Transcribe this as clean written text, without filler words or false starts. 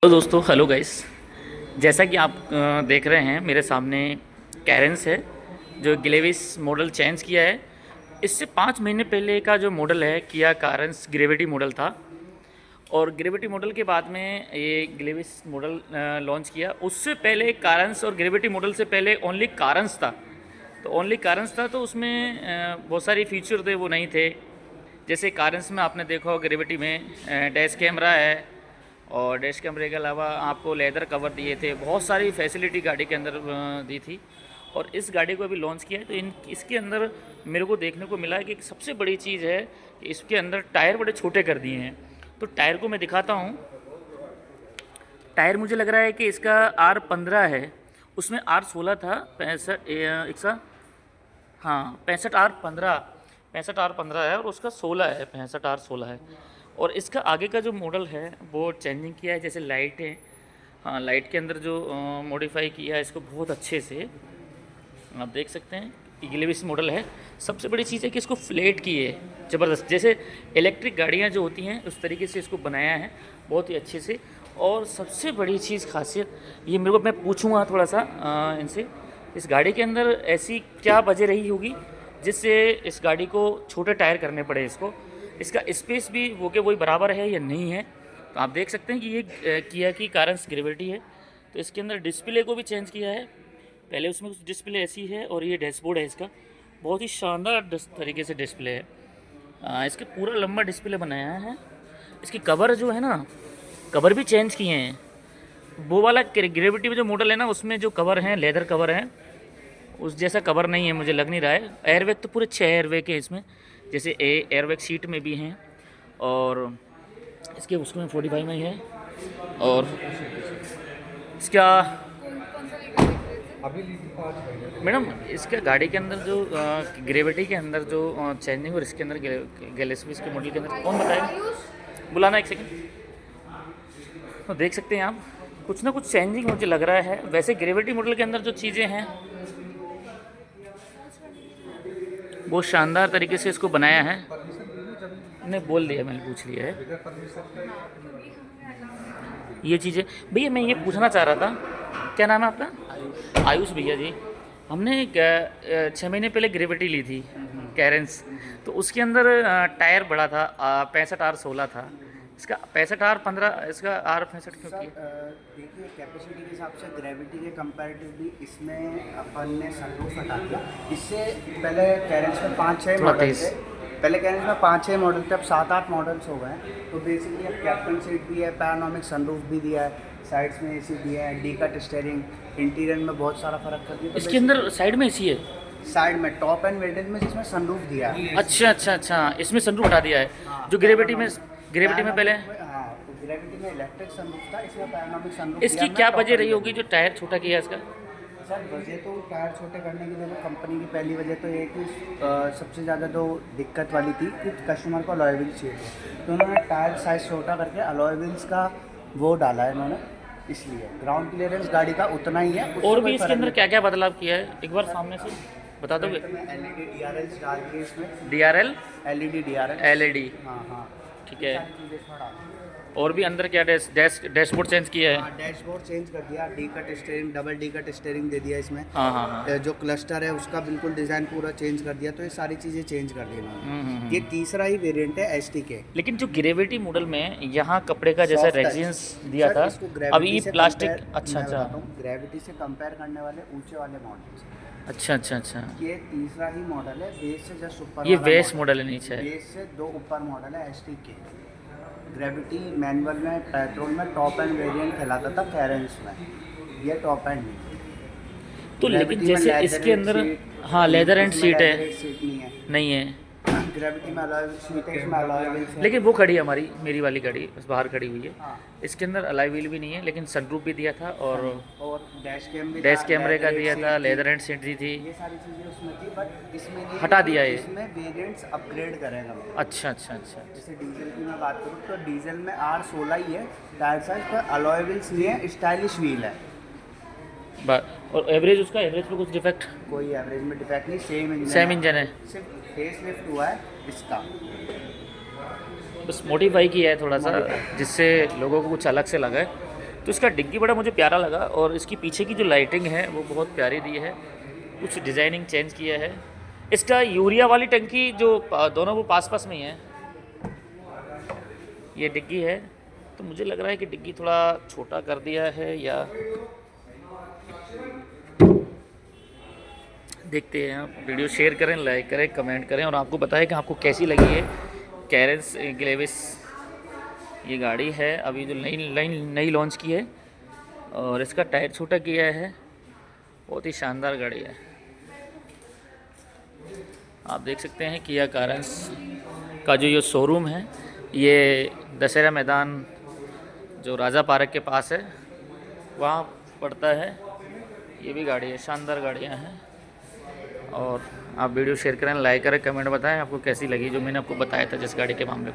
तो दोस्तों hello guys. जैसा कि आप देख रहे हैं मेरे सामने कैरेंस है जो ग्लेविस मॉडल चेंज किया है। इससे 5 महीने पहले का जो मॉडल है किया कारेंस ग्रेविटी मॉडल था और ग्रेविटी मॉडल के बाद में ये ग्लेविस मॉडल लॉन्च किया। उससे पहले कारेंस और ग्रेविटी मॉडल से पहले ओनली कारेंस था। तो ओनली कारेंस था तो उसमें बहुत सारी फीचर थे वो नहीं थे। जैसे कारेंस में आपने देखा हो ग्रेविटी में डैश कैमरा है और डैश कैमरे के अलावा आपको लेदर कवर दिए थे, बहुत सारी फैसिलिटी गाड़ी के अंदर दी थी। और इस गाड़ी को अभी लॉन्च किया है तो इसके अंदर मेरे को देखने को मिला है कि सबसे बड़ी चीज़ है कि इसके अंदर टायर बड़े छोटे कर दिए हैं। तो टायर को मैं दिखाता हूँ। टायर मुझे लग रहा है कि इसका R15 है, उसमें R16 था, 65 हाँ 65R15 है और उसका 16 है, 65R16 है। और इसका आगे का जो मॉडल है वो चेंजिंग किया है, जैसे लाइट है, हाँ लाइट के अंदर जो मॉडिफाई किया है इसको बहुत अच्छे से आप देख सकते हैं। ग्लेविस मॉडल है। सबसे बड़ी चीज़ है कि इसको फ्लैट की है ज़बरदस्त, जैसे इलेक्ट्रिक गाड़ियाँ जो होती हैं उस तरीके से इसको बनाया है बहुत ही अच्छे से। और सबसे बड़ी चीज़ खासियत ये मेरे को मैं पूछूंगा थोड़ा सा इनसे, इस गाड़ी के अंदर ऐसी क्या वजह रही होगी जिससे इस गाड़ी को छोटे टायर करने पड़े इसको। इसका स्पेस भी वो के वही बराबर है या नहीं है। तो आप देख सकते हैं कि ये किया की कारेंस ग्रेविटी है। तो इसके अंदर डिस्प्ले को भी चेंज किया है। पहले उसमें कुछ डिस्प्ले ऐसी है और ये डैशबोर्ड है इसका, बहुत ही शानदार तरीके से डिस्प्ले है। इसके पूरा लंबा डिस्प्ले बनाया है। इसकी कवर जो है ना, कवर भी चेंज किए हैं। वो वाला ग्रेविटी में जो मॉडल है ना उसमें जो कवर हैं लेदर कवर हैं, उस जैसा कवर नहीं है, मुझे लग नहीं रहा है। एयरबैग तो पूरे 6 एयरबैग हैं इसमें, जैसे एयरबैग सीट में भी हैं और इसके उसमें 45 में है। और इसका मैडम इसके गाड़ी के अंदर जो ग्रेविटी के अंदर जो चेंजिंग और इसके अंदर गैलेक्सी के मॉडल के अंदर कौन बताएगा, बुलाना एक सेकंड। तो देख सकते हैं आप कुछ ना कुछ चेंजिंग मुझे लग रहा है। वैसे ग्रेविटी मॉडल के अंदर जो चीज़ें हैं वो शानदार तरीके से इसको बनाया है। मैंने बोल दिया, मैंने पूछ लिया है ये चीज़ें। भैया मैं ये पूछना चाह रहा था, क्या नाम है आपका? आयुष भैया जी। हमने 6 महीने पहले ग्रेविटी ली थी कैरेंस, तो उसके अंदर टायर बड़ा था, 65R16 था। इसका 65R15, इसका R65 क्यों किया? देखिए कैपेसिटी के हिसाब से ग्रेविटी के कंपैरेटिवली इसमें अपन ने सनरूफ हटा दिया। इससे पहले कैरेंस में 5-6 मॉडल थे, पहले कैरेंस में 5-6 मॉडल थे, अब 7-8 मॉडल्स हो गए हैं। तो बेसिकली अब कैप्टन सीट भी है, पैनोरामिक सनरूफ भी दिया है, साइड्स में एसी दिया है, डी कट स्टीयरिंग, इंटीरियर में बहुत सारा फर्क कर दिया। तो इसके अंदर साइड में एसी है? साइड में टॉप एंड वेटेज में जिसमें सनरूफ दिया है। अच्छा, इसमें सनरूफ हटा दिया है। हाँ, जो ग्रेविटी में पहले, हाँ तो ग्रेविटी में इलेक्ट्रिक सनरूफ था, इसमें पैनोरामिक सनरूफ। इसकी क्या वजह रही होगी जो टायर छोटा किया इसका? सर वजह तो टायर छोटे करने की देखो कंपनी की पहली वजह तो ये कि सबसे ज़्यादा तो दिक्कत वाली थी कि कस्टमर को अलॉय व्हील्स चाहिए थे, तो उन्होंने टायर साइज छोटा करके अलॉय व्हील्स का वो डाला है इन्होंने, इसलिए ग्राउंड क्लियरेंस गाड़ी का उतना ही है। और भी इसके अंदर क्या क्या बदलाव किया है एक बार सामने से बता दोगे? एलईडी डीआरएल डाल दिए इसमें, DRL एलईडी डीआरएल, LED, हाँ हाँ ठीक है। सारी चीज़ें इसमें डाल दी। और भी अंदर क्या डैशबोर्ड चेंज किया है? हाँ डैशबोर्ड चेंज कर दिया, D cut steering, double D cut steering दे दिया इसमें। हाँ। जो क्लस्टर है उसका बिल्कुल डिज़ाइन पूरा चेंज कर दिया, तो ये सारी चीज़ें चेंज कर दी इन्होंने। ये तीसरा ही वेरिएंट है ST के। लेकिन जो ग्रेविटी मॉडल में यहाँ कपड़े का जैसा रेजियंस दिया था, अभी प्लास्टिक। अच्छा, ग्रेविटी से कंपेयर करने वाले ऊंचे वाले मॉडल। अच्छा। ये तीसरा ही मॉडल है, बेस से जस्ट ऊपर। ये बेस मॉडल है, नीचे है। बेस से 2 ऊपर मॉडल है ST के। ग्रेविटी मैनुअल में पेट्रोल में टॉप एंड वेरिएंट कहलाता था कैरेंस में, ये टॉप एंड नहीं। तो लेकिन जैसे इसके अंदर हाँ लेदर एंड सीट है, सीट नहीं है, नहीं है। ग्रेविटी में अलॉय सीट है, इसमें अलॉय व्हील्स है। लेकिन वो खड़ी है हमारी, मेरी वाली गाड़ी बस बाहर खड़ी हुई है। हाँ। इसके अंदर अलॉय व्हील भी नहीं है, लेकिन सनरूफ भी दिया था और डैश कैमरे का दिया था, लेदर एंड सीट दी थी। ये सारी चीज़ें उसमें थी, बट इसमें ये हटा दिया ये। इसमें वेरिएंट्स अपग्रेड करेगा। अच्छा। जैसे डीजल की मैं बात करूँ तो डीजल में R16 ही है टायर साइज, पर अलॉय व्हील्स नहीं है, स्टाइलिश व्हील है। और एवरेज, उसका एवरेज पे कुछ डिफेक्ट? कोई एवरेज में डिफेक्ट नहीं, सेम इंजन है, सिर्फ फेस लिफ्ट हुआ है इसका, बस मॉडिफाई किया है थोड़ा सा जिससे लोगों को कुछ अलग से लगा है। तो इसका डिग्गी बड़ा मुझे प्यारा लगा और इसकी पीछे की जो लाइटिंग है वो बहुत प्यारी दी है, कुछ डिज़ाइनिंग चेंज किया है। इसका यूरिया वाली टंकी जो दोनों वो पास पास में ही है, ये डिग्गी है, तो मुझे लग रहा है कि डिग्गी थोड़ा छोटा कर दिया है या देखते हैं। आप वीडियो शेयर करें, लाइक करें, कमेंट करें और आपको बताएं कि आपको कैसी लगी है कैरेंस ग्लेविस। ये गाड़ी है अभी जो नई लॉन्च की है और इसका टायर छोटा किया है, बहुत ही शानदार गाड़ी है। आप देख सकते हैं किया कारेंस का जो ये शोरूम है ये दशहरा मैदान जो राजा पार्क के पास है वहाँ पड़ता है। ये भी गाड़ी है, शानदार गाड़ियाँ हैं। और आप वीडियो शेयर करें, लाइक करें, कमेंट बताएं आपको कैसी लगी जो मैंने आपको बताया था जिस गाड़ी के मामले में।